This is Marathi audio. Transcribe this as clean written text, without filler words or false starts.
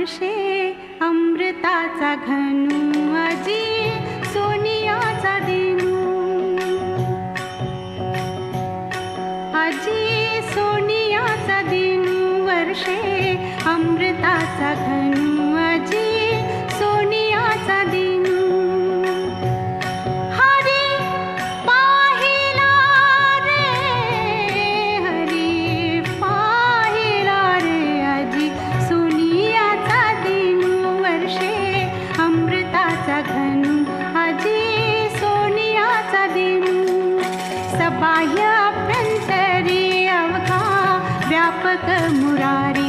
वर्षे अमृताचा घनू आजी सोनियाचा दिनू आजी सोनियाचा दिनू वर्षे अमृताचा घनू आजी सोनियाचा दिनू हरी पाहिला रे हरी पाहिला रे आजी सोनियाचा दिनू वर्षे अमृताचा घनू आजी सोनियाचा दिनू सबाह्य अभ्यंतरी अवघा व्यापक मुरारी